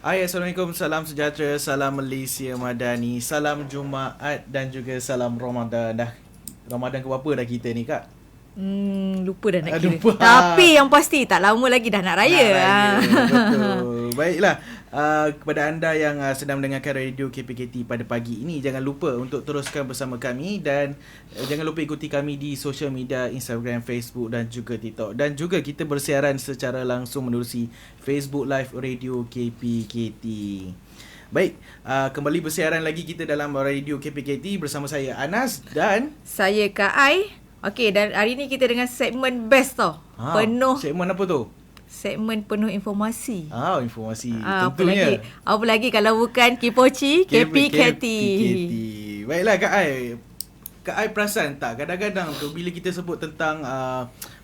Hai, Assalamualaikum, salam sejahtera, salam Malaysia Madani, salam Jumaat dan juga salam Ramadan. Dah Ramadan ke berapa dah kita ni, Kak? Lupa dah nak kira. Lupa. Tapi yang pasti tak lama lagi dah nak raya. Betul. Baiklah, kepada anda yang sedang mendengarkan radio KPKT pada pagi ini, jangan lupa untuk teruskan bersama kami dan jangan lupa ikuti kami di social media Instagram, Facebook dan juga TikTok. Dan juga kita bersiaran secara langsung menerusi Facebook Live Radio KPKT. Baik, kembali bersiaran lagi kita dalam radio KPKT bersama saya Anas dan saya Kak Ai. Okey, dan hari ni kita dengan segmen best tau. Penuh. Segmen apa tu? Segmen penuh informasi. Informasi tentunya. Apa lagi kalau bukan Kipochi KPKT. Baiklah Kak Ai. Kak Ai perasan tak kadang-kadang tu bila kita sebut tentang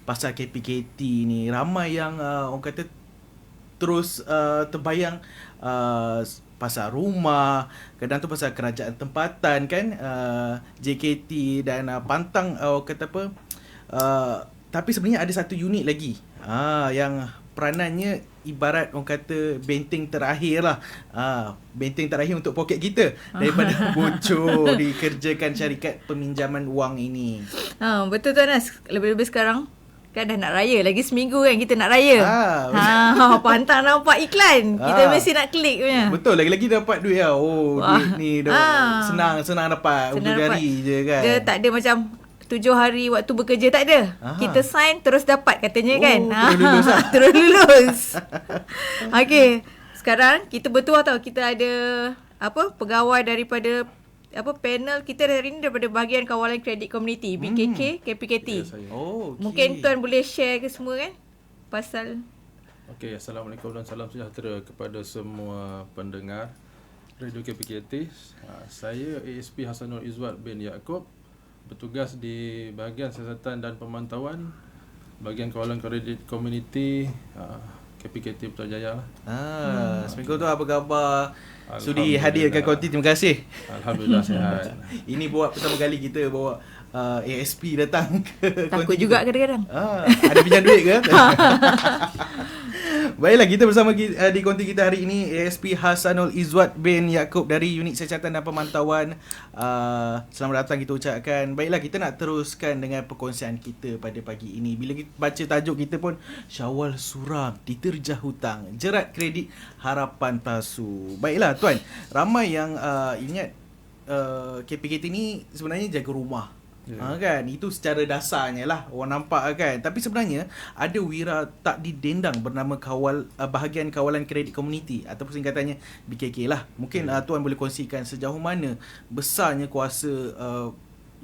pasal KPKT ni, ramai yang orang kata terus terbayang pasal rumah, kadang tu pasal kerajaan tempatan kan, JKT dan pantang kata apa, tapi sebenarnya ada satu unit lagi yang peranannya ibarat orang kata benteng terakhir lah, benteng terakhir untuk poket kita daripada bocor dikerjakan syarikat peminjaman wang ini. Betul tu Anas, lebih-lebih sekarang kan dah nak raya, lagi seminggu kan kita nak raya. Pantang nampak iklan, kita mesti nak klik punya. Betul, lagi-lagi dapat duit lah. Duit ni dah senang dapat, hujung jari je kan. Dia tak ada macam 7 hari waktu bekerja, tak ada. Kita sign terus dapat katanya kan. Terus lulus lah. Terus lulus. Okey, sekarang kita betul tahu kita ada pegawai daripada panel kita hari ni daripada bahagian kawalan kredit komuniti BKK KPKT. Mungkin tuan boleh share ke semua kan pasal. Okey, Assalamualaikum dan salam sejahtera kepada semua pendengar radio KPKT. Saya ASP Hasanul Izwat bin Yaakob, bertugas di bahagian siasatan dan pemantauan bahagian kawalan kredit komuniti KPKT Putrajaya lah. Seminggu tu apa khabar? Sudi hadirkan konti, terima kasih. Alhamdulillah sihat. Ini buat pertama kali kita bawa ASP datang ke takut konti juga kita. kadang-kadang. Ada pinjam duit ke? Baiklah, kita bersama di konti kita hari ini ASP Hasanul Izwat bin Yaakob dari Unit Siasatan dan Pemantauan. Selamat datang kita ucapkan. Baiklah, kita nak teruskan dengan perkongsian kita pada pagi ini. Bila kita baca tajuk kita pun, Syawal suram, diterjah hutang, jerat kredit harapan palsu. Baiklah tuan, ramai yang ingat KPKT ni sebenarnya jaga rumah. Kan, itu secara dasarnya lah orang nampak kan, tapi sebenarnya ada wira tak didendang bernama bahagian kawalan kredit komuniti ataupun singkatannya BKK lah. Mungkin tuan boleh kongsikan sejauh mana besarnya kuasa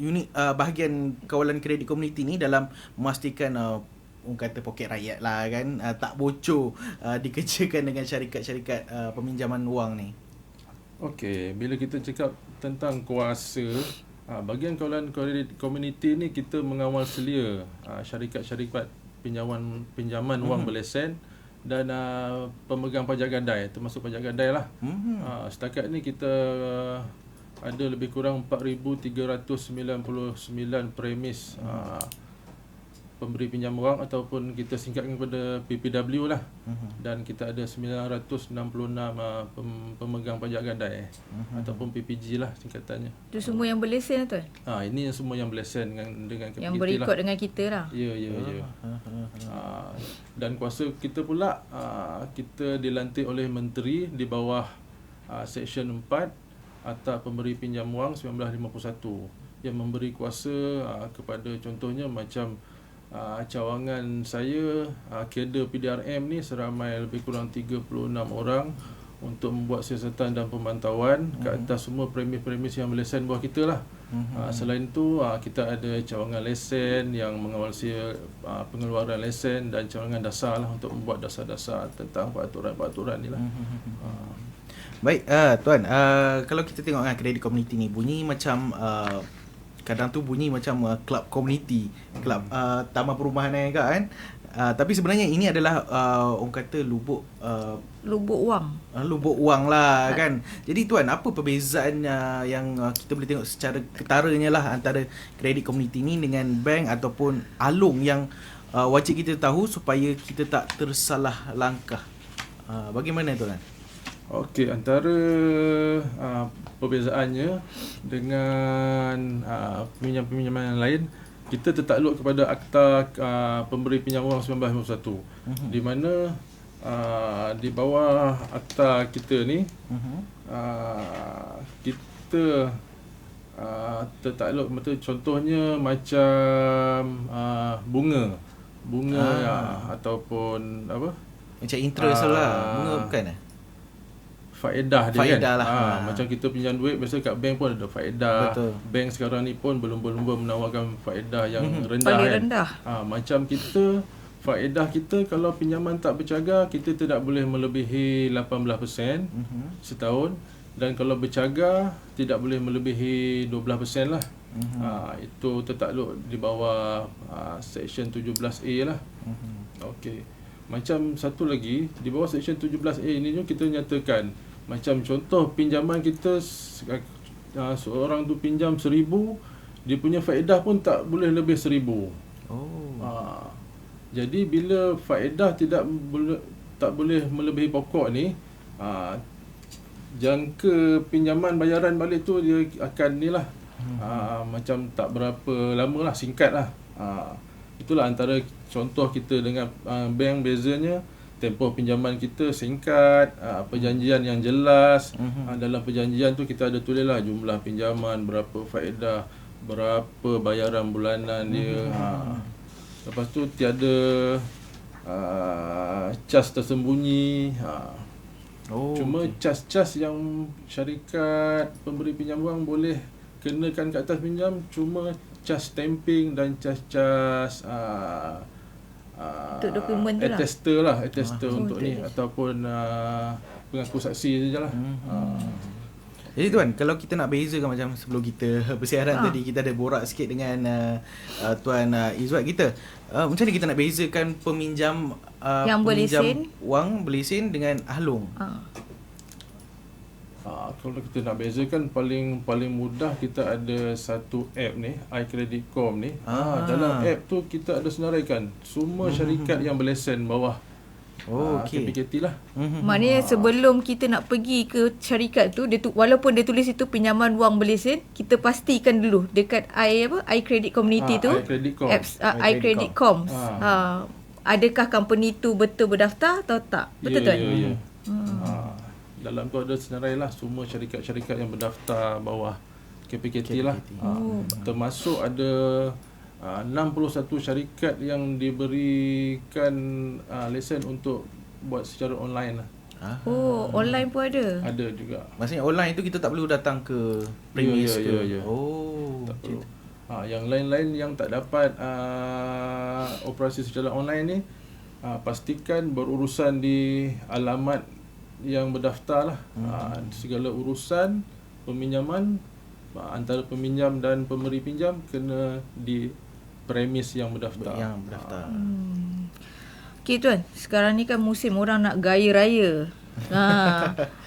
unit bahagian kawalan kredit komuniti ni dalam memastikan orang kata poket rakyat lah kan, tak bocor dikerjakan dengan syarikat-syarikat peminjaman wang ni. Okey, bila kita cakap tentang kuasa, bahagian kawalan kredit komuniti ni kita mengawal selia syarikat-syarikat pinjaman wang berlesen dan pemegang pajak gadai, termasuk pajak gadai lah. Setakat ni kita ada lebih kurang 4,399 premis pemberi pinjam wang ataupun kita singkatkan kepada PPW lah. Dan kita ada 966 pemegang pajak gadai ataupun PPG lah singkatannya. Itu semua yang berlesen tuan? Ini yang semua yang berlesen dengan KPKT yang berikut lah. dengan kita lah. Ya. Dan kuasa kita pula kita dilantik oleh menteri di bawah Seksyen 4 Akta Pemberi Pinjam Wang 1951 yang memberi kuasa kepada contohnya macam cawangan saya, kader PDRM ni seramai lebih kurang 36 orang untuk membuat siasatan dan pemantauan ke atas semua premis-premis yang berlesen bawah kita lah. Selain itu kita ada cawangan lesen yang mengawasi pengeluaran lesen dan cawangan dasar lah untuk membuat dasar-dasar tentang peraturan-peraturan ni lah. Baik, tuan, kalau kita tengok kredit komuniti ni bunyi macam kadang tu bunyi macam club community, club taman perumahan kan. Tapi sebenarnya ini adalah orang kata lubuk wang. Lubuk wang lah kan. Jadi tuan, apa perbezaan yang kita boleh tengok secara ketaranya lah antara kredit komuniti ni dengan bank ataupun alung yang wajib kita tahu supaya kita tak tersalah langkah. Bagaimana tuan? Okey, antara perbezaannya dengan peminjam-peminjaman yang lain, kita tertakluk kepada Akta Pemberi Pinjam Wang 1951, di mana di bawah akta kita ni kita tertakluk, contohnya macam bunga ataupun apa, macam interest lah. Bunga bukan faedah dia faedah kan. lah. Macam kita pinjam duit, biasa kat bank pun ada faedah. Betul. Bank sekarang ni pun berlumba-lumba menawarkan faedah yang rendah Paling kan. rendah. Macam kita, faedah kita kalau pinjaman tak bercaga, kita tidak boleh melebihi 18% setahun, dan kalau bercaga tidak boleh melebihi 12% lah. Itu tertakluk di bawah Section 17A lah. Okey. Macam satu lagi, di bawah Section 17A ini juga kita nyatakan, macam contoh pinjaman kita, seorang tu pinjam 1,000, dia punya faedah pun tak boleh lebih 1,000. Jadi bila faedah tak boleh melebihi pokok ni, jangka pinjaman bayaran balik tu dia akan ni lah, macam tak berapa lama lah, singkat lah. Itulah antara contoh kita dengan bank, bezanya tempoh pinjaman kita singkat, perjanjian yang jelas. Dalam perjanjian tu kita ada tulis lah jumlah pinjaman, berapa faedah, berapa bayaran bulanan dia. Lepas tu tiada cas tersembunyi. Cuma cas-cas yang syarikat pemberi pinjam wang boleh kenakan kat atas pinjam, cuma cas stamping dan cas-cas untuk dokumen tu lah. attester untuk ni, ataupun pengaku saksi sajalah. Jadi tuan, kalau kita nak bezakan, macam sebelum kita bersiaran tadi, kita ada borak sikit dengan Tuan Izwat kita, macam ni kita nak bezakan peminjam yang peminjam berlesen wang berlesen dengan ahlong. Kalau kita nak bezakan, paling mudah, kita ada satu app ni, iCreditCom ni. Dalam app tu kita ada senaraikan semua syarikat yang berlesen bawah KPKT lah. Maknanya sebelum kita nak pergi ke syarikat tu, walaupun dia tulis itu pinjaman wang berlesen, kita pastikan dulu dekat iCredit Community tu, apps iCreditCom, adakah company tu betul berdaftar atau tak. Betul tuan? Ya. Dalam tu ada senarai lah semua syarikat-syarikat yang berdaftar bawah KPKT lah. Termasuk ada 61 syarikat yang diberikan lesen untuk buat secara online lah. Online pun ada? Ada juga. Maksudnya online tu kita tak perlu datang ke premise ke? Ya. Tak perlu. Yang lain-lain yang tak dapat operasi secara online ni, pastikan berurusan di alamat yang berdaftar lah. Segala urusan peminjaman antara peminjam dan pemberi pinjam kena di premis yang berdaftar. Okey tuan, sekarang ni kan musim orang nak gaya raya.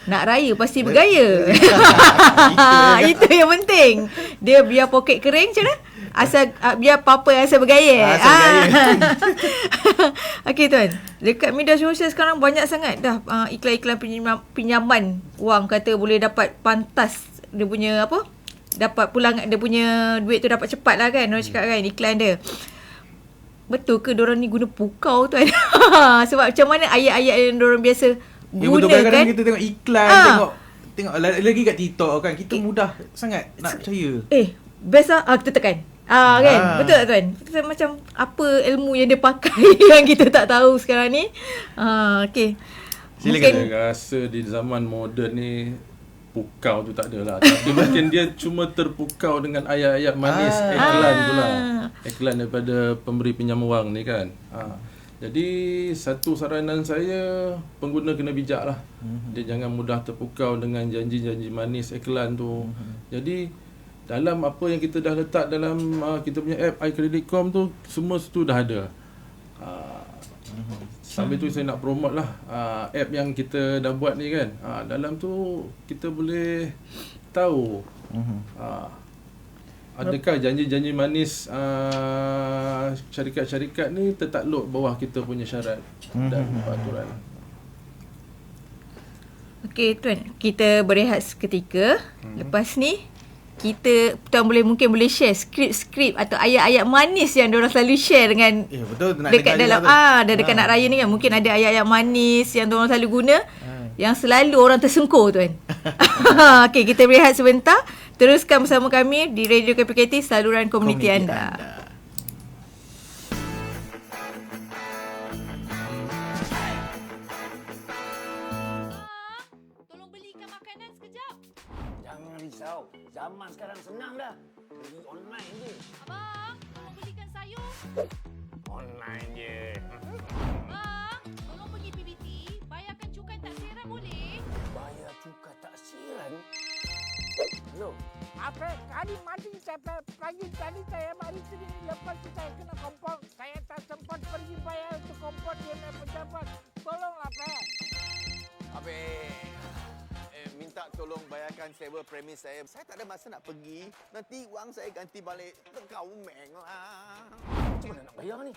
Nak raya pasti bergaya. Itu yang penting. Dia biar poket kering macam mana? Asal biar apa-apa asal bergaya. Okey tuan, dekat media sosial sekarang banyak sangat dah iklan-iklan pinjaman wang, kata boleh dapat pantas dia punya apa? Dapat pulang dia punya duit tu dapat cepat lah kan. Orang cakap kan iklan dia. Betul ke diorang ni guna pukau tuan? Sebab macam mana ayat-ayat yang diorang biasa guna betul, kan? kadang-kadang kita tengok iklan, tengok lagi kat TikTok kan, kita mudah sangat nak percaya. Best lah, kita tekan. Kan? Betul tak tuan? Kita macam apa ilmu yang dia pakai yang kita tak tahu sekarang ni. Okay. Mungkin rasa di zaman moden ni pukau tu tak ada lah. Tapi mungkin dia cuma terpukau dengan ayat-ayat manis iklan tu lah. Iklan daripada pemberi pinjam wang ni kan. Jadi satu saranan saya, pengguna kena bijak lah. Dia jangan mudah terpukau dengan janji-janji manis iklan tu. Jadi dalam apa yang kita dah letak dalam kita punya app iCreditCom tu, semua tu dah ada. Sambil tu saya nak promote lah app yang kita dah buat ni kan. Dalam tu kita boleh tahu adakah janji-janji manis syarikat-syarikat ni tertakluk bawah kita punya syarat dan peraturan. Okey tuan, kita berehat seketika. Lepas ni kita tuan mungkin boleh share skrip-skrip atau ayat-ayat manis yang diorang selalu share dengan Betul nak dekat dengar dalam dekat nak raya ni kan, mungkin ada ayat-ayat manis yang diorang selalu guna yang selalu orang tersengkur tuan. Okey, kita berehat sebentar. Teruskan bersama kami di Radio KPKT, saluran komuniti anda. Jangan risau. Zaman sekarang senang dah. Beli online je. Abang, tolong belikan sayur. Online je. Bang, tolong pergi PBT, bayarkan cukai taksiran boleh? Bayar cukai taksiran? Loh, Apa kali mati saya pagi tadi saya mari sini, lepas tu saya kena kompon. Saya tak sempat pergi bayar untuk kompon dia naik pejabat. Tolonglah Pak. Minta tolong bayarkan sewa premis saya. Saya tak ada masa nak pergi. Nanti wang saya ganti balik. Kau meng lah. macam mana nak bayar ni?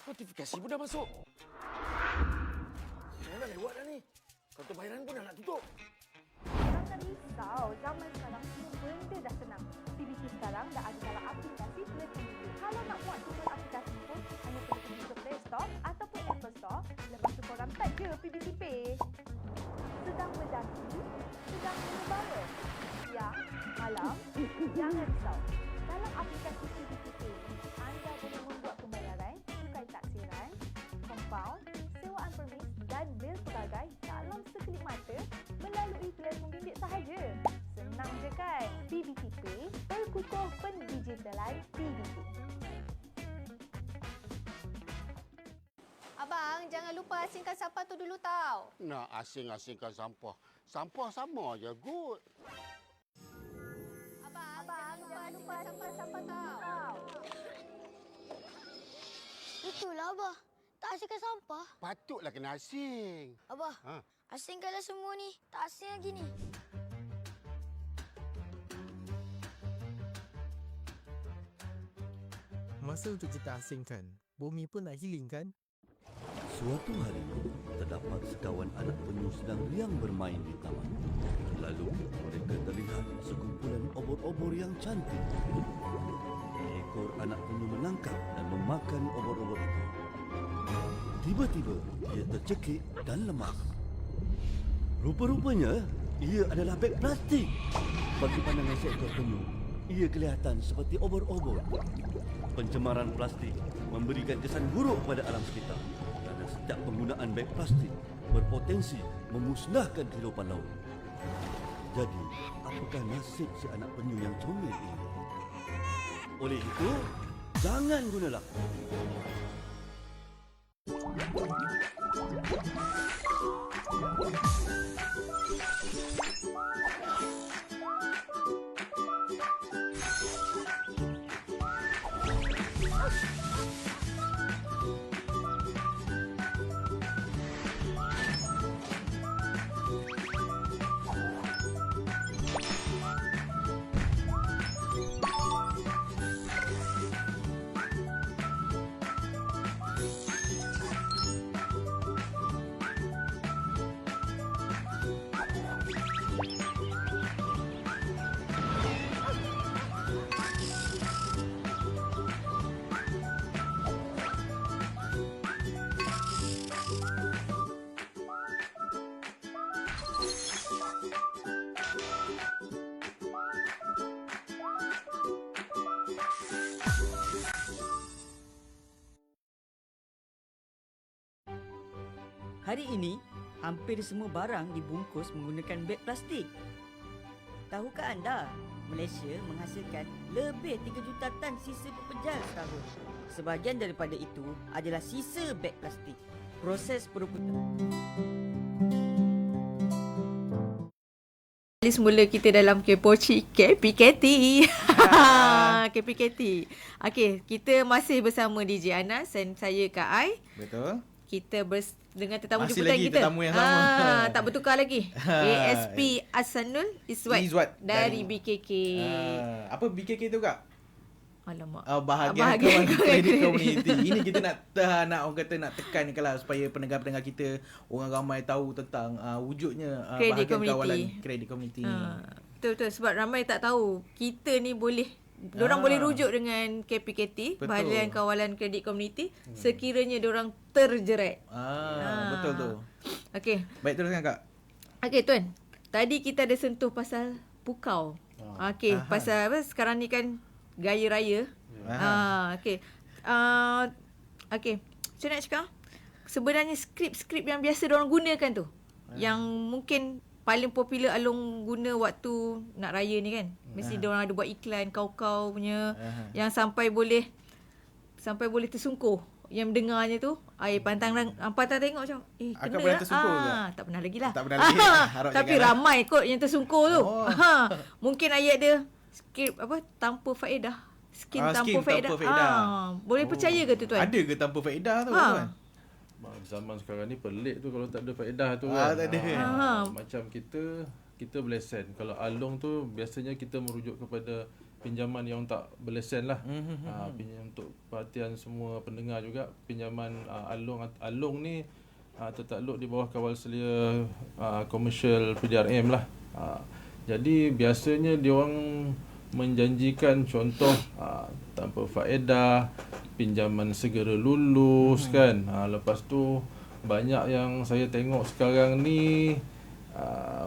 Notifikasi pun dah masuk. Saya dah lewat dah ni. Kaunter bayaran pun dah nak tutup. Jangan risau, zaman sekarang semua benda dah senang. PBT sekarang dah ada dalam aplikasi Play Community. Kalau nak muat download aplikasi pun, hanya perlu pergi ke Play Store ataupun Apple Store. Lepas tu korang type je PBT Pay. Sedang berdaki, sedang mengembara. Siang, malam, jangan risau. Dalam aplikasi PBT Pay, anda boleh membuat pembayaran, cukai taksiran, kompaun, sewaan permis dan bil pelbagai dalam sekelip mata melalui telefon bimbit sahaja. Senang je kan? PBT Pay, perkukuh pendigitalan PBT. Abang, jangan lupa asingkan sampah tu dulu tau. Nak asing-asingkan sampah. Sampah sama je, good. Abang, jangan lupa asingkan sampah tau. Itulah Abah. Tak asingkan sampah. Patutlah kena asing. Abah, asingkanlah semua ni. Tak asing lagi ni. Masa untuk kita asingkan, bumi pun nak healing kan? Suatu hari, terdapat sekawan anak penyu sedang riang bermain di taman. Lalu, mereka terlihat sekumpulan obor-obor yang cantik. Ekor anak penyu menangkap dan memakan obor-obor itu. Tiba-tiba, ia tercekik dan lemas. Rupa-rupanya, ia adalah beg plastik. Bagi pandangan seekor penyu, ia kelihatan seperti obor-obor. Pencemaran plastik memberikan kesan buruk pada alam sekitar. Kerana setiap penggunaan beg plastik berpotensi memusnahkan kehidupan laut. Jadi, apakah nasib si anak penyu yang comel ini? Oleh itu, jangan gunalah. Hari ini, hampir semua barang dibungkus menggunakan beg plastik. Tahukah anda, Malaysia menghasilkan lebih 3 juta tan sisa pepejal setahun. Sebahagian daripada itu adalah sisa beg plastik. Proses peruputan. Semula kita dalam Kepoci KPKT. KPKT. Okey, kita masih bersama DJ Anas dan saya Kak Ai. Betul. Kita dengan tetamu masih jemputan lagi kita. Tetamu yang sama. Tak bertukar lagi. ASP Hasanul Izwat Izwat dari BKK. Apa BKK tu Kak? Alamak. Bahagian kawan kredit community. Ini kita nak orang kata nak tekankan lah supaya pendengar-pendengar kita, orang ramai tahu tentang wujudnya Kredit bahagian community. kawalan kredit community ni. Betul sebab ramai tak tahu kita ni boleh diorang boleh rujuk dengan KPKT, Betul. Bahagian Kawalan Kredit Community, sekiranya diorang terjerat. Betul tu. Okey. Baik, teruskan Kak. Okey Tuan, tadi kita ada sentuh pasal pukau. Okey, pasal apa sekarang ni kan gaya raya. Okey. Okey. Saya nak cakap sebenarnya skrip-skrip yang biasa diorang gunakan tu, yang mungkin paling popular Along guna waktu nak raya ni kan. Mesti diorang ada buat iklan kau-kau punya yang sampai boleh tersungkur. Yang mendengarnya tu, pantang tengok macam Akak kena pernah tersungkur ke? Tak pernah lagi lah. Tak pernah lagi. Harap Tapi jangan, ramai kot yang tersungkur tu. Mungkin ayat dia skrip tanpa faedah. Skim tanpa faedah. Boleh percaya ke tu Tuan? Ada ke tanpa faedah tu Tuan? Zaman sekarang ni pelik tu kalau tak ada faedah tu Tak ada. Macam kita berlesen. Kalau Along tu biasanya kita merujuk kepada pinjaman yang tak berlesen lah. Pinjam untuk perhatian semua pendengar juga, pinjaman Along ni tertakluk di bawah kawal selia komersial PDRM lah. Jadi biasanya diorang menjanjikan contoh tanpa faedah, pinjaman segera lulus kan. Lepas tu banyak yang saya tengok sekarang ni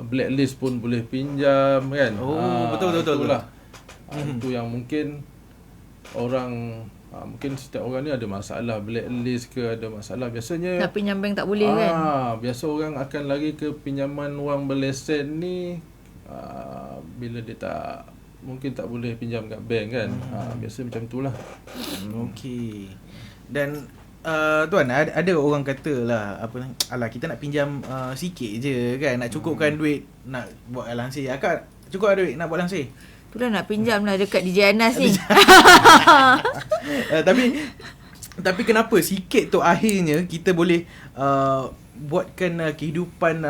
blacklist pun boleh pinjam kan. Betul lah. Itu yang mungkin orang mungkin setiap orang ni ada masalah blacklist ke, ada masalah biasanya nak pinjam bank tak boleh kan. Biasa orang akan lari ke pinjaman wang berlesen ni bila dia mungkin tak boleh pinjam kat bank kan. Biasa macam itulah. Okey. Dan Tuan, ada orang kata lah kita nak pinjam sikit je kan, nak cukupkan duit nak buat lansir. Akak cukup ada duit nak buat lansir? Itulah nak pinjam lah dekat DJ Anas ni. Tapi kenapa sikit tu akhirnya kita boleh buatkan kehidupan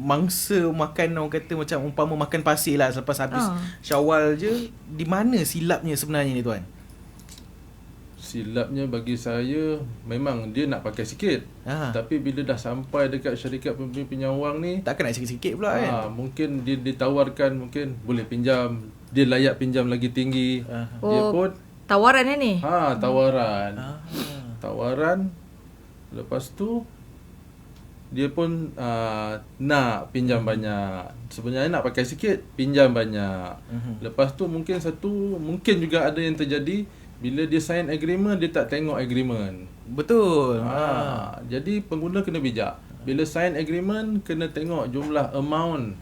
mangsa makan, orang kata macam umpama makan pasir lah selepas habis Syawal je. Di mana silapnya sebenarnya ni Tuan? Silapnya bagi saya memang dia nak pakai sikit. Tapi bila dah sampai dekat syarikat pemberi pinjam wang ni, takkan nak sikit-sikit pula kan. Mungkin dia ditawarkan, mungkin boleh pinjam, dia layak pinjam lagi tinggi. Dia pun tawaran ni. Tawaran. Tawaran. Lepas tu dia pun nak pinjam banyak. Sebenarnya nak pakai sikit, pinjam banyak. Lepas tu mungkin juga ada yang terjadi, bila dia sign agreement, dia tak tengok agreement. Betul. Jadi pengguna kena bijak. Bila sign agreement, kena tengok jumlah amount.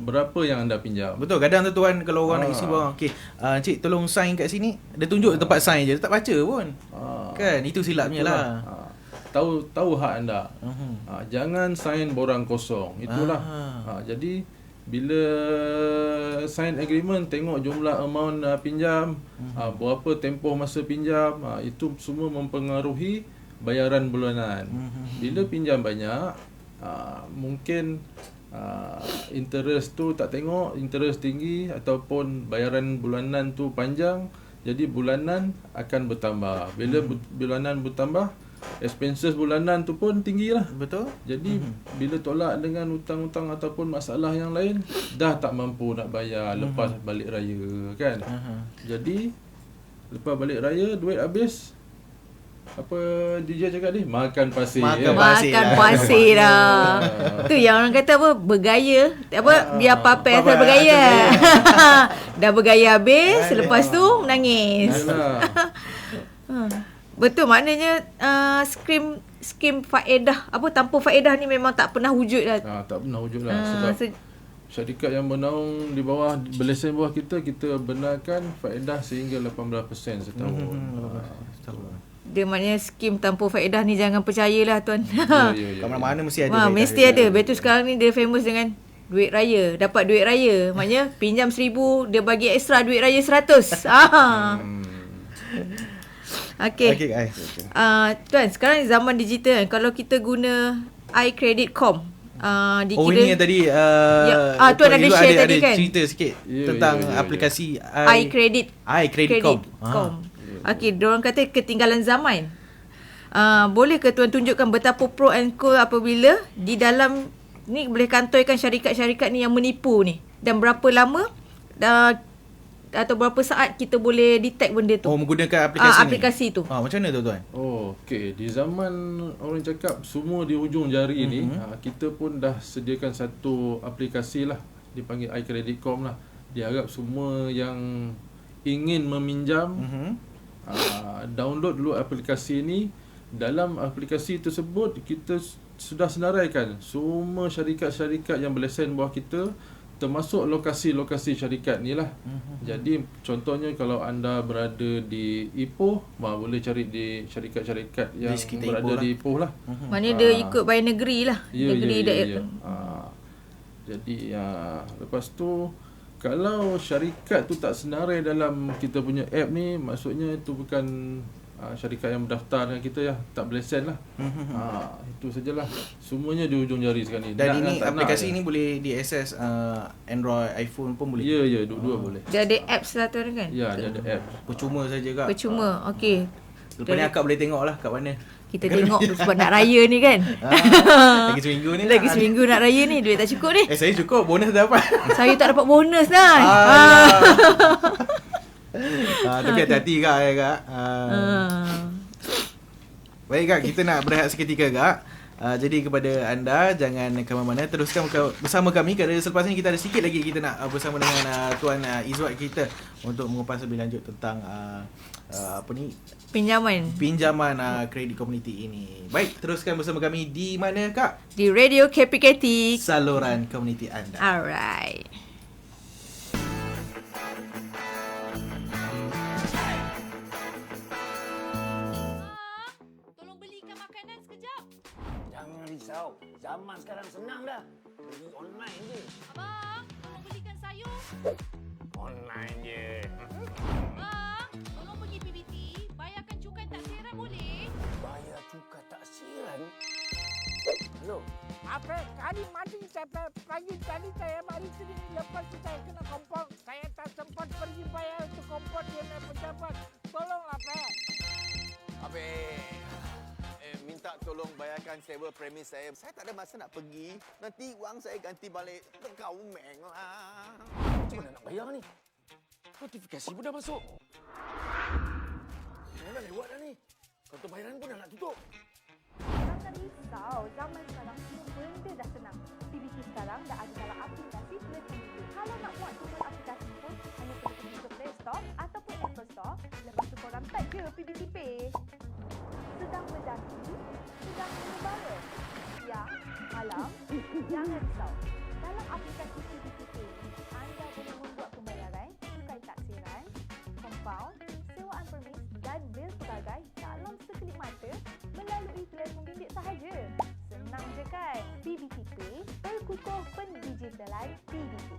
Berapa yang anda pinjam. Betul. Kadang tu Tuan, kalau orang nak isi barang, okey, encik tolong sign kat sini, dia tunjuk tempat sign je, dia tak baca pun. Kan, itu silapnya lah. Tahu hak anda. Jangan sign borang kosong. Itulah. Jadi bila sign agreement, tengok jumlah amount pinjam, berapa tempoh masa pinjam, itu semua mempengaruhi bayaran bulanan. Bila pinjam banyak, mungkin interest tu tak tengok, interest tinggi, ataupun bayaran bulanan tu panjang, jadi bulanan akan bertambah. Bila bulanan bertambah, expenses bulanan tu pun tinggi lah. Betul. Jadi bila tolak dengan hutang-hutang ataupun masalah yang lain, dah tak mampu nak bayar lepas balik raya kan. Jadi lepas balik raya, duit habis. Apa DJ cakap ni? Makan pasir. Makan pasir dah. Tu yang orang kata apa, bergaya, biar papai asal bergaya. Dah bergaya habis, lepas tu menangis. Betul, maknanya skim faedah tanpa faedah ni memang tak pernah wujud lah. Tak pernah wujud lah. Sebab syarikat yang bernaung di bawah berlesen bawah kita benarkan faedah sehingga 18% setahun. Dia maknanya skim tanpa faedah ni jangan percayalah Tuan. Kat mana-mana mesti ada. Mesti ada. Betul, sekarang ni dia famous dengan duit raya, dapat duit raya. Maknanya pinjam 1,000, dia bagi ekstra duit raya 100. Okey. Tuan, sekarang zaman digital kan, kalau kita guna iCreditCom, dikira Oh, ini yang tadi Tuan ada share tadi kan, cerita sikit tentang aplikasi iCredit.com. Okey, diorang kata ketinggalan zaman. Boleh ke tuan tunjukkan betapa pro and co apabila di dalam ni boleh kantorkan syarikat-syarikat ni yang menipu ni, dan berapa lama atau berapa saat kita boleh detect benda tu? Menggunakan aplikasi tu. Macam mana tu tuan? Okey, di zaman orang cakap semua di hujung jari ni, kita pun dah sediakan satu aplikasi lah, dipanggil iCredit.com lah. Diharap semua yang ingin meminjam download dulu aplikasi ni. Dalam aplikasi tersebut kita sudah senaraikan semua syarikat-syarikat yang berlesen bawah kita, termasuk lokasi-lokasi syarikat ni lah. Jadi contohnya kalau anda berada di Ipoh, boleh cari di syarikat-syarikat yang berada di Ipoh lah. Maknanya dia ikut by negeri lah. Negeri daerah. Jadi lepas tu kalau syarikat tu tak senarai dalam kita punya app ni, maksudnya itu bukan syarikat yang berdaftar dengan kita, tak berlesen lah. Itu sajalah. Semuanya di hujung jari sekarang ni. Dan ini aplikasi ni boleh diakses Android, iPhone pun boleh. Ya, dua-dua boleh. Dia ada apps lah tu kan? Ya, dia ada apps. Percuma saja kak. Percuma. Okey. Lepas ni akak boleh tengok lah kat mana. Kita tengok sebab nak raya ni kan. Lagi seminggu ni. Lagi seminggu nak raya ni, duit tak cukup ni. Saya cukup, bonus dapat. Saya tak dapat bonus dah. Tapi hati-hati kak. Baik kak, kita nak berehat seketika kak. Jadi kepada anda, jangan ke mana-mana, teruskan bersama kami, kerana selepas ini kita ada sikit lagi kita nak bersama dengan Tuan Izwat kita untuk mengupas lebih lanjut tentang pinjaman kredit komuniti ini. Baik, teruskan bersama kami di mana kak? Di Radio KPKT, saluran komuniti anda. Alright. Risau. Zaman sekarang senang dah. Beli online je. Abang, tolong belikan sayur. Online je. Abang, tolong pergi PBT, bayarkan cukai taksiran boleh? Bayar cukai taksiran? Hello? Apa? Kali mati saya pagi tadi saya mari sini, lepas tu saya kena kompor. Saya tak sempat pergi bayar untuk kompor dia naik pejabat. Tolonglah Pak. Apa? Minta tolong bayarkan sewa premis saya. Saya tak ada masa nak pergi. Nanti wang saya ganti balik. Kau meng lah. Macam mana nak bayar ni? Notifikasi pun dah masuk. Dah lewat dah ni. Kantor bayaran pun dah nak tutup. Jangan risau. Zaman sekarang semua benda dah senang. PBT sekarang dah ada dalam aplikasi Platinum. Kalau nak buat download aplikasi pun, hanya perlu pergi ke Play Store ataupun Apple Store. Lepas tu korang type je PBT Pay. Sedang berdaki, sedang mengembara. Siang, malam, jangan risau. Dalam aplikasi PBT Pay, anda boleh membuat pembayaran, cukai taksiran, kompaun, sewaan permis dan bil pelbagai dalam sekelip mata melalui telefon bimbit sahaja. Senang je kan? PBT Pay, perkukuh pendigitalan PBT.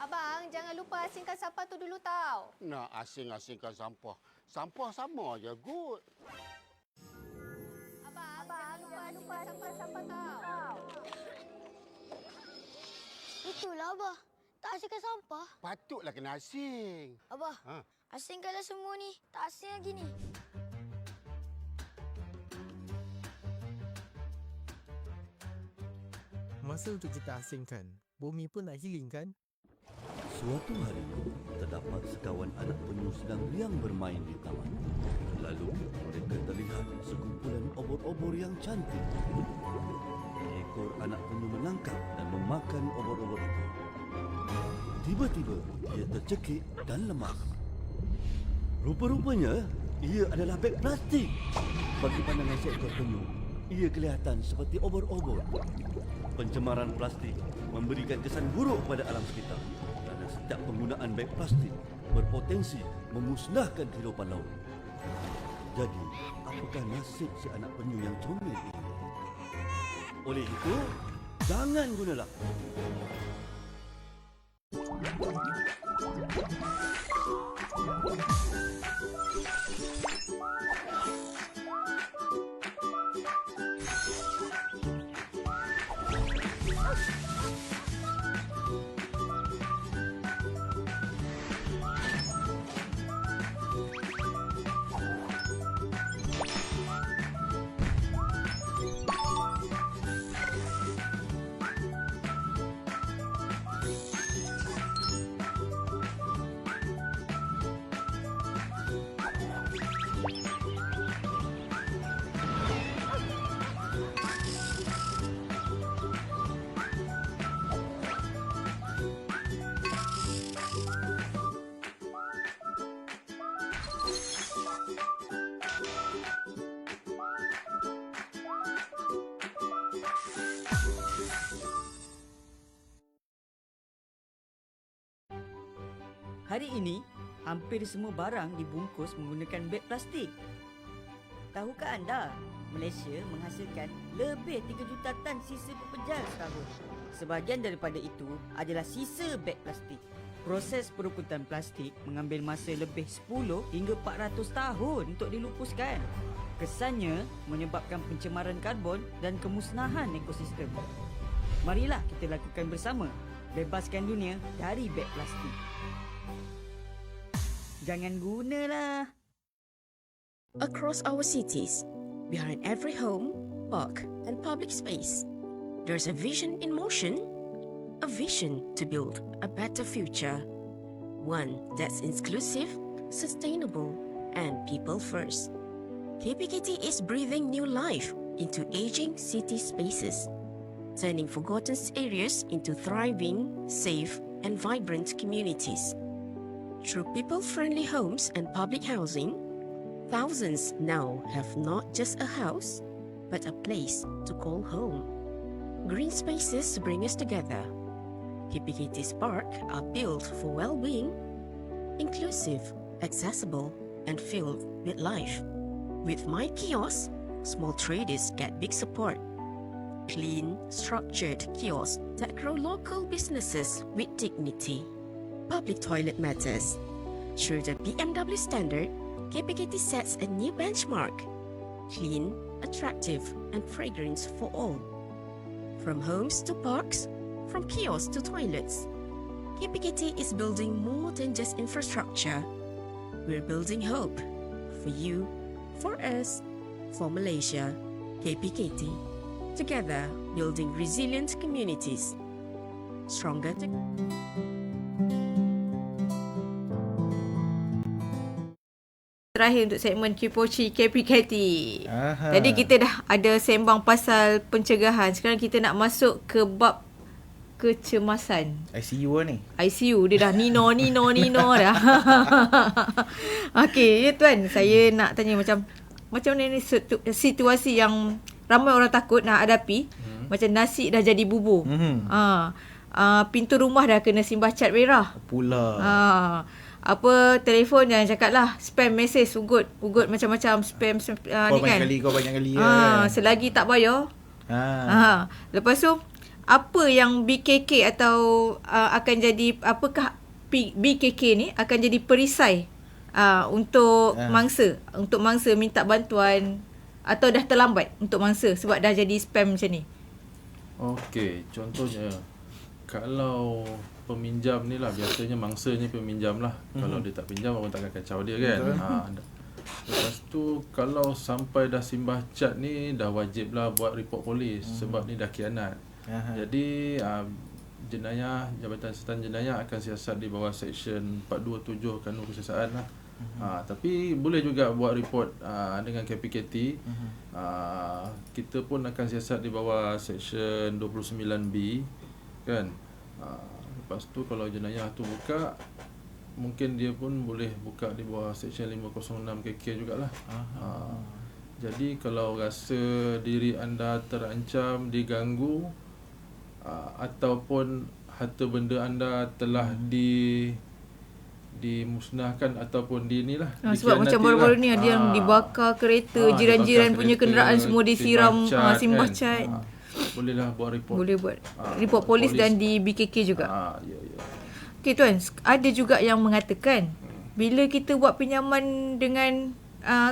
Abang, jangan lupa asingkan sampah tu dulu tau. Nak asing-asingkan sampah. Sampah sama je, good. Abang, jangan lupa asingkan sampah tau. Itulah, Abah. Tak asingkan sampah. Patutlah kena asing. Abah, asingkanlah semua ni. Tak asing lagi ni. Masa untuk kita asingkan, bumi pun nak healing kan? Suatu hari, terdapat sekawan anak penyu sedang riang bermain di taman. Lalu, mereka terlihat sekumpulan obor-obor yang cantik. Ekor anak penyu menangkap dan memakan obor-obor itu. Tiba-tiba, ia tercekik dan lemas. Rupa-rupanya, ia adalah beg plastik. Bagi pandangan seekor penyu, ia kelihatan seperti obor-obor. Pencemaran plastik memberikan kesan buruk pada alam sekitar. Setiap penggunaan beg plastik berpotensi memusnahkan kehidupan laut. Jadi, apakah nasib si anak penyu yang comel ini? Oleh itu, jangan gunalah. Hari ini, hampir semua barang dibungkus menggunakan beg plastik. Tahukah anda, Malaysia menghasilkan lebih 3 juta tan sisa pepejal setahun. Sebahagian daripada itu adalah sisa beg plastik. Proses perukutan plastik mengambil masa lebih 10 hingga 400 tahun untuk dilupuskan. Kesannya menyebabkan pencemaran karbon dan kemusnahan ekosistem. Marilah kita lakukan bersama. Bebaskan dunia dari beg plastik. Jangan gunalah. Across our cities, behind every home, park, and public space, there's a vision in motion. A vision to build a better future. One that's inclusive, sustainable, and people first. KPKT is breathing new life into aging city spaces, turning forgotten areas into thriving, safe, and vibrant communities. Through people-friendly homes and public housing, thousands now have not just a house, but a place to call home. Green spaces bring us together. KPKT's park are built for well-being, inclusive, accessible, and filled with life. With My Kiosk, small traders get big support. Clean, structured kiosks that grow local businesses with dignity. Public toilet matters. Through the BMW standard, KPKT sets a new benchmark. Clean, attractive, and fragrance for all. From homes to parks, from kiosks to toilets, KPKT is building more than just infrastructure. We're building hope for you, for us, for Malaysia, KPKT. Together, building resilient communities. Stronger together. Terakhir untuk segmen Kipochi KPKT. Aha. Jadi kita dah ada sembang pasal pencegahan. Sekarang kita nak masuk ke bab kecemasan. ICU ni. ICU dia dah Nino dah. Okey, ya tuan, saya nak tanya macam mana ni situasi yang ramai orang takut nak hadapi. Macam nasi dah jadi bubur. Pintu rumah dah kena simbah cat merah. Pula. Telefon jangan cakap lah spam message ugut macam-macam spam Kau ni kan. banyak kali Selagi tak bayar. Lepas tu apa yang BKK atau akan jadi, apakah BKK ni akan jadi perisai untuk mangsa minta bantuan atau dah terlambat untuk mangsa sebab dah jadi spam macam ni. Okey, contohnya kalau peminjam ni lah, biasanya mangsanya peminjam lah. Kalau dia tak pinjam, orang takkan kacau dia kan. Lepas tu kalau sampai dah simbah cat ni, dah wajib lah buat report polis sebab ni dah khianat. Jadi jenayah, Jabatan Siasatan Jenayah akan siasat di bawah Seksyen 427 Kanun Kesiasaan lah. Tapi boleh juga buat report dengan KPKT. Kita pun akan siasat di bawah Seksyen 29B kan. Lepas tu kalau jenayah tu buka, mungkin dia pun boleh buka di bawah Seksyen 506 KK jugalah. Jadi kalau rasa diri anda terancam, diganggu, ataupun harta benda anda telah dimusnahkan ataupun sebab macam baru-baru ni ada yang dibakar kereta, jiran-jiran punya kenderaan semua disiram simbah cat. Bolehlah buat report. Boleh buat report polis dan di BKK juga. Ya. Okey tuan, ada juga yang mengatakan bila kita buat pinjaman dengan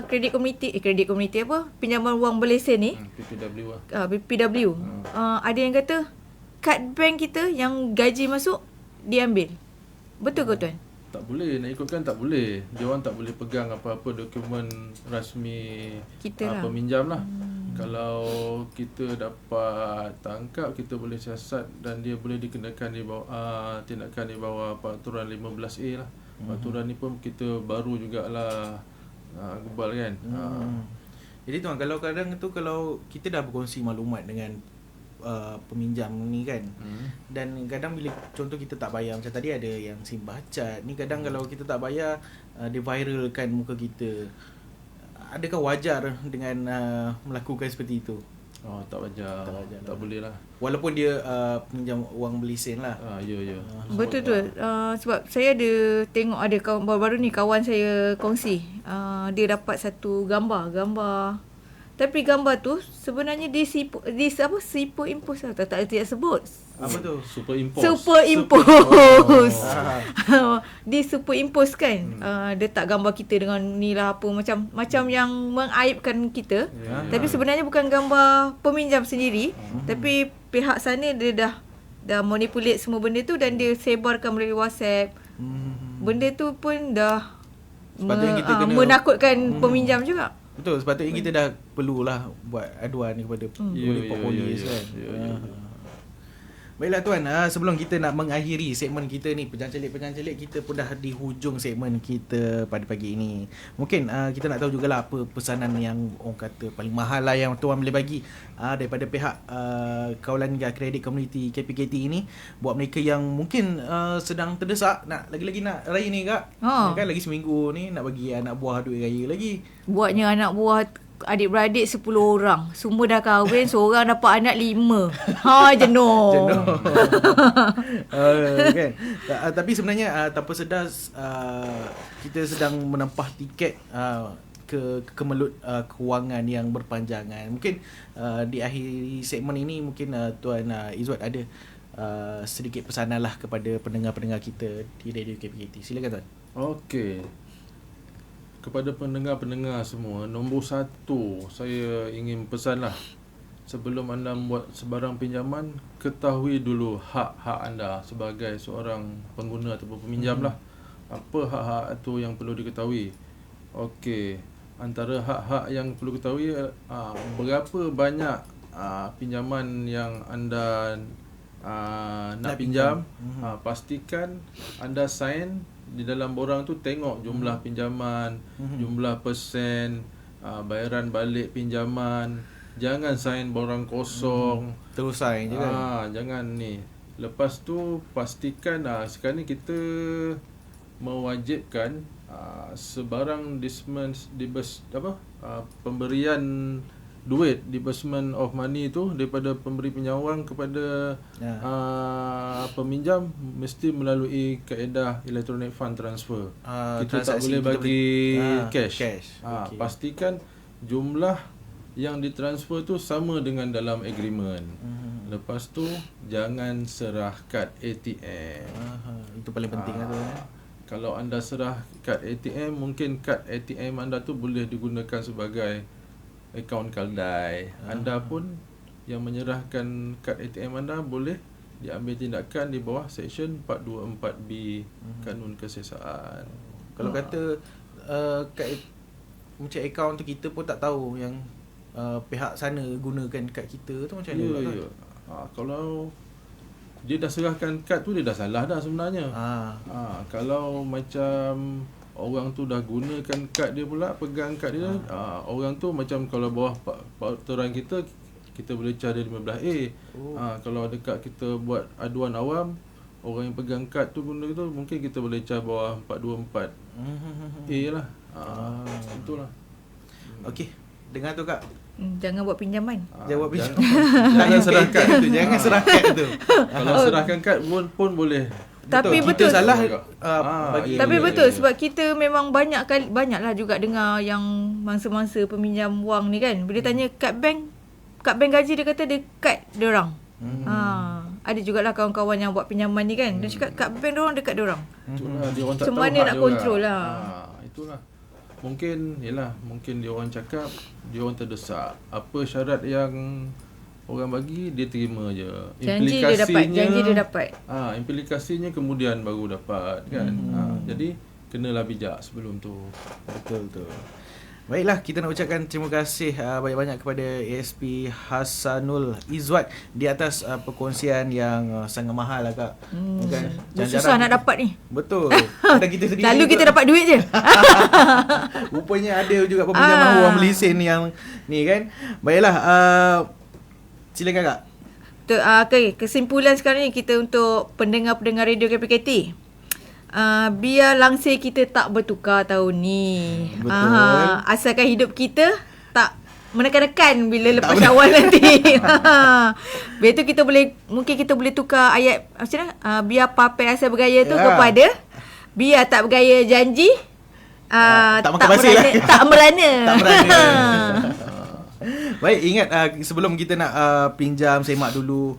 kredit komuniti pinjaman wang berlesen ni, PPW. Ada yang kata kad bank kita yang gaji masuk diambil. Betul ke tuan? Tak boleh, nak ikutkan tak boleh. Dia orang tak boleh pegang apa-apa dokumen rasmi kita peminjam lah. Kalau kita dapat tangkap, kita boleh siasat dan dia boleh dikenakan di bawah tindakan di bawah peraturan 15A lah. Peraturan ni pun kita baru jugalah gebal kan. Jadi tuan, kalau kadang tu kalau kita dah berkongsi maklumat dengan peminjam ni kan, dan kadang bila contoh kita tak bayar, macam tadi ada yang simbah cat ni, kadang kalau kita tak bayar dia viralkan muka kita. Adakah wajar dengan melakukan seperti itu? Tak wajar. Tak boleh lah. Walaupun dia pinjam wang beli sen lah. Ya. Betul. Sebab saya ada tengok ada kawan baru-baru ni kawan saya kongsi. Dia dapat satu gambar. Tapi gambar tu sebenarnya superimpose lah. Tak sebut. Apa tu? Superimpose. Superimpose kan. Dia tak gambar kita dengan ni lah apa macam yang mengaibkan kita. Tapi sebenarnya bukan gambar peminjam sendiri, tapi pihak sana dia dah manipulate semua benda tu dan dia sebarkan melalui WhatsApp. Benda tu pun dah menakutkan peminjam juga. Betul, sepatutnya kita dah perlulah buat aduan kepada polis kan. Baiklah tuan, sebelum kita nak mengakhiri segmen kita ni, pencang-celik, kita pun dah di hujung segmen kita pada pagi ini. Mungkin kita nak tahu jugalah apa pesanan yang orang kata paling mahal lah yang tuan boleh bagi daripada pihak Kawalan Kredit Komuniti KPKT ini buat mereka yang mungkin sedang terdesak nak lagi-lagi nak raya ni kak. Kan lagi seminggu ni nak bagi anak buah duit raya lagi. Buatnya anak buah adik-beradik 10 orang. Semua dah kahwin, seorang dapat anak 5. Jenuh. Kan? Tapi sebenarnya tanpa sedar kita sedang menempah tiket ke kemelut kewangan yang berpanjangan. Mungkin di akhir segmen ini mungkin Tuan Izwat ada sedikit pesanan lah kepada pendengar-pendengar kita di Radio KPKT. Silakan Tuan. Okey. Kepada pendengar-pendengar semua, nombor 1 saya ingin pesanlah, sebelum anda membuat sebarang pinjaman, ketahui dulu hak-hak anda sebagai seorang pengguna ataupun peminjam lah. Apa hak-hak itu yang perlu diketahui? Okey, antara hak-hak yang perlu diketahui, berapa banyak pinjaman yang anda nak pinjam. Pastikan anda sign di dalam borang tu, tengok jumlah pinjaman, jumlah persen, bayaran balik pinjaman. Jangan sign borang kosong. Terus sign je kan. Jangan ni. Lepas tu pastikan sekarang ni kita mewajibkan sebarang pemberian duit, disbursement of money tu daripada pemberi pinjam wang kepada peminjam mesti melalui kaedah electronic fund transfer. Kita tak boleh bagi cash. Okay. Pastikan jumlah yang ditransfer tu sama dengan dalam agreement. Lepas tu jangan serah kad ATM. Itu paling penting tu. Kalau anda serah kad ATM, mungkin kad ATM anda tu boleh digunakan sebagai akaun kaldai. Anda pun yang menyerahkan kad ATM anda boleh diambil tindakan di bawah Seksyen 424B Kanun Kesiasaan. Kalau kata kad macam akaun tu kita pun tak tahu yang pihak sana gunakan kad kita tu macam mana? Ya. Kalau dia dah serahkan kad tu, dia dah salah dah sebenarnya. Kalau macam orang tu dah gunakan kad dia pula, pegang kad dia, orang tu macam kalau bawah peraturan kita boleh cari 15A. Kalau dekat kita buat aduan awam, orang yang pegang kad tu guna tu, mungkin kita boleh cari bawah 424A lah. Itulah. Okey, dengar tu kak. Jangan buat pinjaman. Jangan serahkan tu. Jangan serahkan tu. Kalau serahkan kad pun boleh. Tapi betul kita salah tapi betul sebab kita memang banyaklah juga dengar yang mangsa-mangsa peminjam wang ni kan, bila tanya kad bank gaji, dia kata dia kad dia orang. Ada jugalah kawan-kawan yang buat pinjaman ni kan, dia cakap kad bank dia orang dekat dia orang. Itulah dia orang tak macam tahu mana nak kontrol lah. Itulah. Mungkin dia orang cakap dia orang terdesak. Apa syarat yang orang bagi, dia terima je. Janji dia dapat. Implikasinya kemudian baru dapat kan. Jadi kenalah bijak sebelum tu. Betul tu. Baiklah, kita nak ucapkan terima kasih banyak-banyak kepada ASP Hasanul Izwat di atas perkongsian yang sangat mahal lah kak. Kan? Susah nak dapat ni. Betul. Dan kita sendiri lalu kita dapat duit je. Rupanya ada juga peminjaman wang beli sen yang ni kan. Baiklah, silakan kak. Okay, kesimpulan sekarang ni kita untuk pendengar-pendengar Radio KPKT. Biar langsir kita tak bertukar tahun ni. Betul. Asalkan hidup kita tak menekan-nekan bila lepas Syawal nanti. Lepas tu mungkin kita boleh tukar ayat macam mana? Biar papai asal bergaya tu kepada biar tak bergaya janji. Tak merana. Baik, ingat sebelum kita nak pinjam semak dulu,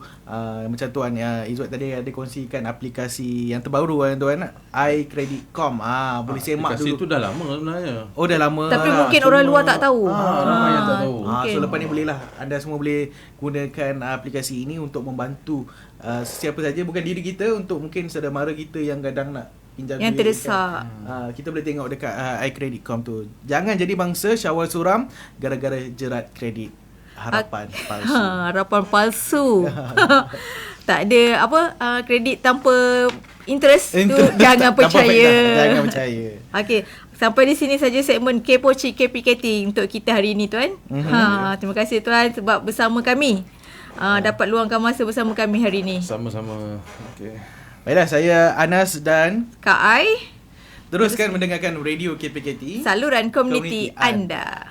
macam tuan Izzuat tadi ada kongsikan aplikasi yang terbaru tuan, iCreditCom. Boleh semak aplikasi dulu. Aplikasi tu dah lama sebenarnya. Oh, dah lama. Tapi mungkin orang luar tak tahu. Ramai yang tak tahu. So lepas ni bolehlah anda semua boleh gunakan aplikasi ini untuk membantu sesiapa saja, bukan diri kita, untuk mungkin saudara mara kita yang kadang nak pinjam yang duit terdesak. Kita boleh tengok dekat iCreditCom tu. Jangan jadi bangsa Syawal suram gara-gara jerat kredit. Harapan palsu. Harapan palsu. Tak ada kredit tanpa interest tu jangan percaya. Jangan percaya. Okey, sampai di sini saja segmen Kepo Cik KPKT untuk kita hari ini tuan. Terima kasih tuan sebab bersama kami. Dapat luangkan masa bersama kami hari ini. Sama-sama. Okey. Baiklah, saya Anas dan Kak Ai. Teruskan mendengarkan Radio KPKT, saluran komuniti anda.